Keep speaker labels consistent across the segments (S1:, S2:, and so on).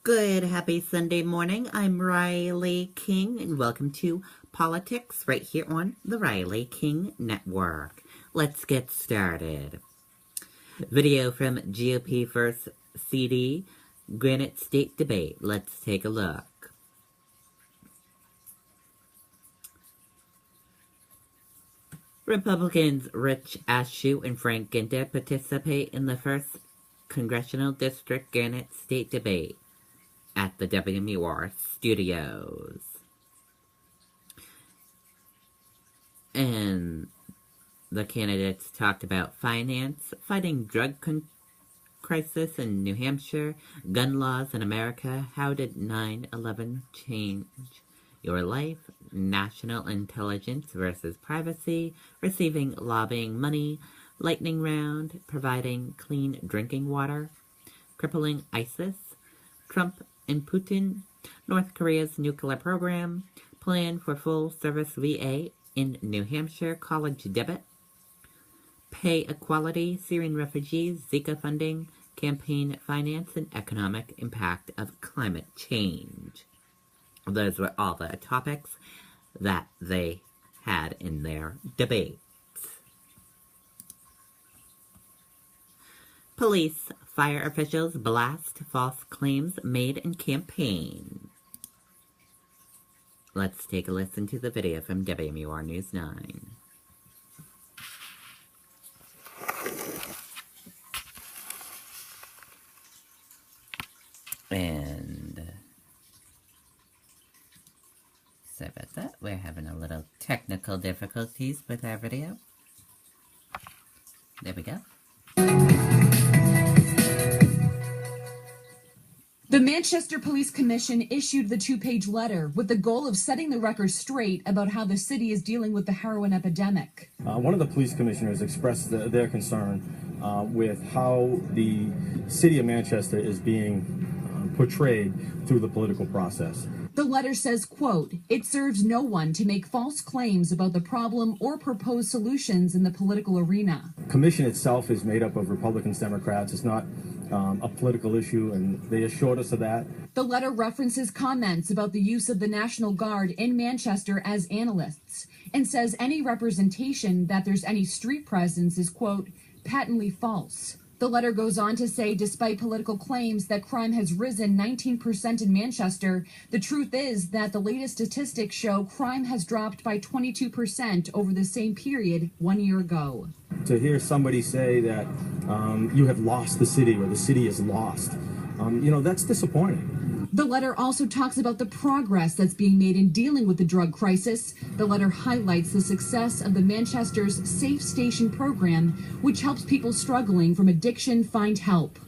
S1: Good, happy Sunday morning. I'm Riley King, and welcome to Politics right here on the Riley King Network. Let's get started. Video from GOP First CD, Granite State Debate. Let's take a look. Republicans Rich Ashew and Frank Ginter participate in the first Congressional District Granite State Debate at the WMUR studios. And the candidates talked about finance, fighting drug crisis in New Hampshire, gun laws in America, how did 9/11 change your life, national intelligence versus privacy, receiving lobbying money, lightning round, providing clean drinking water, crippling ISIS, Trump and Putin, North Korea's nuclear program, plan for full-service VA in New Hampshire, college debit, pay equality, Syrian refugees, Zika funding, campaign finance, and economic impact of climate change. Those were all the topics that they had in their debates. Police, fire officials blast false claims made in campaign. Let's take a listen to the video from WMUR News 9. And sorry about that. We're having a little technical difficulties with our video. There we go.
S2: The Manchester Police Commission issued the two-page letter with the goal of setting the record straight about how the city is dealing with the heroin epidemic.
S3: One of the police commissioners expressed their concern with how the city of Manchester is being portrayed through the political process.
S2: The letter says, quote, "It serves no one to make false claims about the problem or propose solutions in the political arena."
S3: The commission itself is made up of Republicans, Democrats. It's not a political issue, and they assured us of that.
S2: The letter references comments about the use of the National Guard in Manchester as analysts and says any representation that there's any street presence is, quote, "patently false." The letter goes on to say, despite political claims that crime has risen 19% in Manchester, the truth is that the latest statistics show crime has dropped by 22% over the same period 1 year ago.
S3: To hear somebody say that you have lost the city or the city is lost, that's disappointing.
S2: The letter also talks about the progress that's being made in dealing with the drug crisis. The letter highlights the success of the Manchester's Safe Station program, which helps people struggling from addiction find help.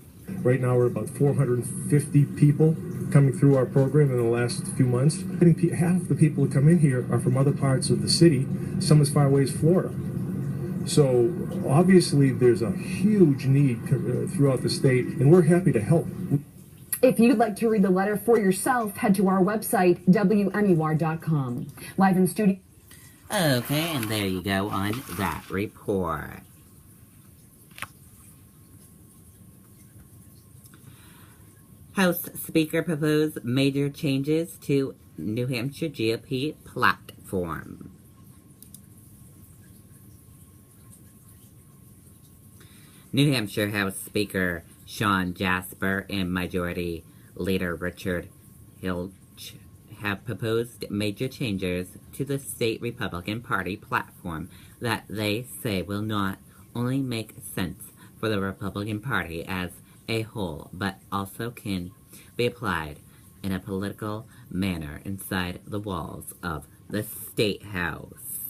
S4: Right now we're about 450 people coming through our program in the last few months. I think half the people who come in here are from other parts of the city, some as far away as Florida. So obviously there's a huge need throughout the state, and we're happy to help.
S5: If you'd like to read the letter for yourself, head to our website, WMUR.com. Live in studio.
S1: Okay, and there you go on that report. House Speaker proposed major changes to New Hampshire GOP platform. New Hampshire House Speaker Sean Jasper and Majority Leader Richard Hilch have proposed major changes to the state Republican Party platform that they say will not only make sense for the Republican Party as a whole, but also can be applied in a political manner inside the walls of the State House.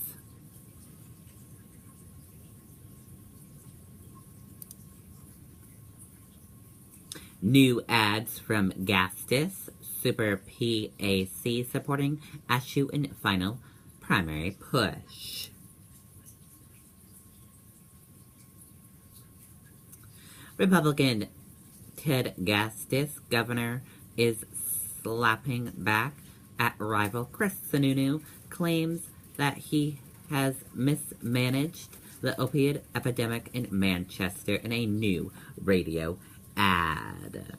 S1: New ads from Gastis, Super PAC supporting Ashew in final primary push. Republican Ted Gastis, governor, is slapping back at rival Chris Sununu, claims that he has mismanaged the opioid epidemic in Manchester in a new radio ad.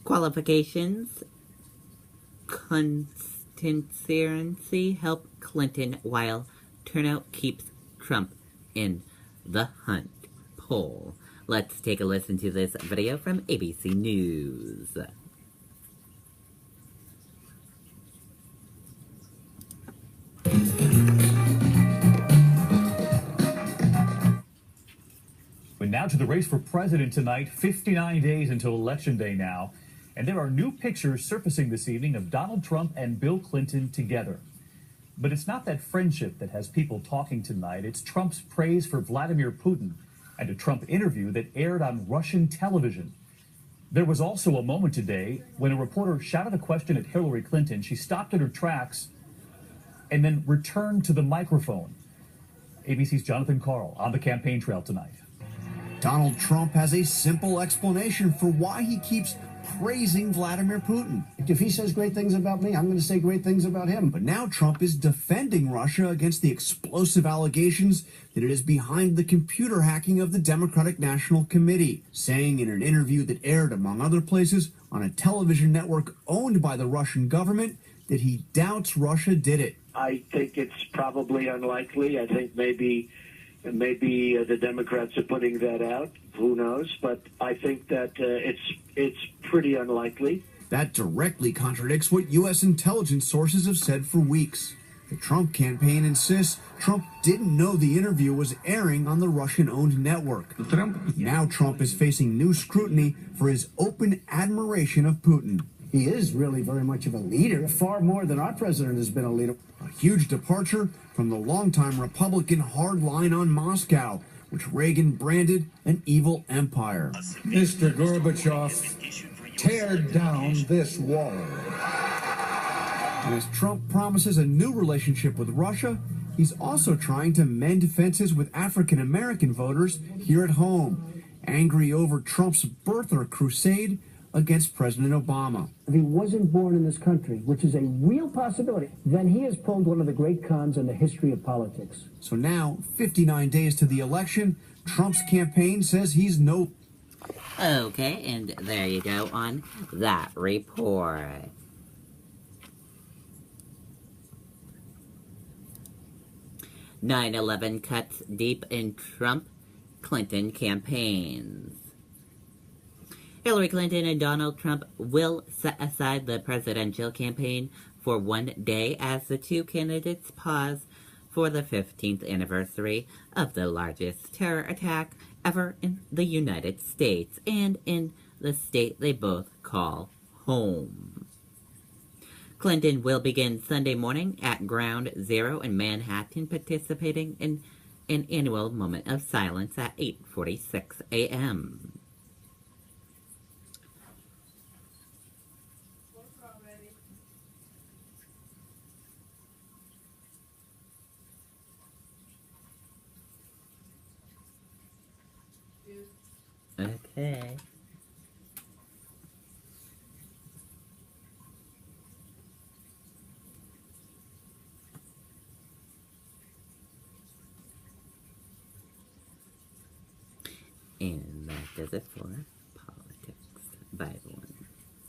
S1: Qualifications: constituency help Clinton while turnout keeps Trump in the hunt poll. Let's take a listen to this video from ABC News.
S6: But now to the race for president tonight, 59 days until Election Day now. And there are new pictures surfacing this evening of Donald Trump and Bill Clinton together. But it's not that friendship that has people talking tonight. It's Trump's praise for Vladimir Putin and a Trump interview that aired on Russian television. There was also a moment today when a reporter shouted a question at Hillary Clinton. She stopped in her tracks and then returned to the microphone. ABC's Jonathan Karl on the campaign trail tonight.
S7: Donald Trump has a simple explanation for why he keeps praising Vladimir Putin.
S8: If he says great things about me, I'm going to say great things about him.
S7: But now Trump is defending Russia against the explosive allegations that it is behind the computer hacking of the Democratic National Committee, saying in an interview that aired, among other places, on a television network owned by the Russian government, that he doubts Russia did it.
S9: I think it's probably unlikely. I think maybe the Democrats are putting that out. Who knows? But I think that it's pretty unlikely.
S7: That directly contradicts what U.S. intelligence sources have said for weeks. The Trump campaign insists Trump didn't know the interview was airing on the Russian-owned network. Now Trump is facing new scrutiny for his open admiration of Putin.
S8: He is really very much of a leader, far more than our president has been a leader.
S7: A huge departure from the longtime Republican hard line on Moscow, which Reagan branded an evil empire.
S10: Mr. Gorbachev, tear down this wall.
S7: And as Trump promises a new relationship with Russia, he's also trying to mend fences with African-American voters here at home, angry over Trump's birther crusade against President Obama.
S8: If he wasn't born in this country, which is a real possibility, then he has pulled one of the great cons in the history of politics.
S7: So now, 59 days to the election, Trump's campaign says he's no...
S1: Okay, and there you go on that report. "9/11 cuts deep in Trump-Clinton campaigns." Hillary Clinton and Donald Trump will set aside the presidential campaign for one day as the two candidates pause for the 15th anniversary of the largest terror attack ever in the United States and in the state they both call home. Clinton will begin Sunday morning at Ground Zero in Manhattan, participating in an annual moment of silence at 8:46 a.m. Okay. And that does it for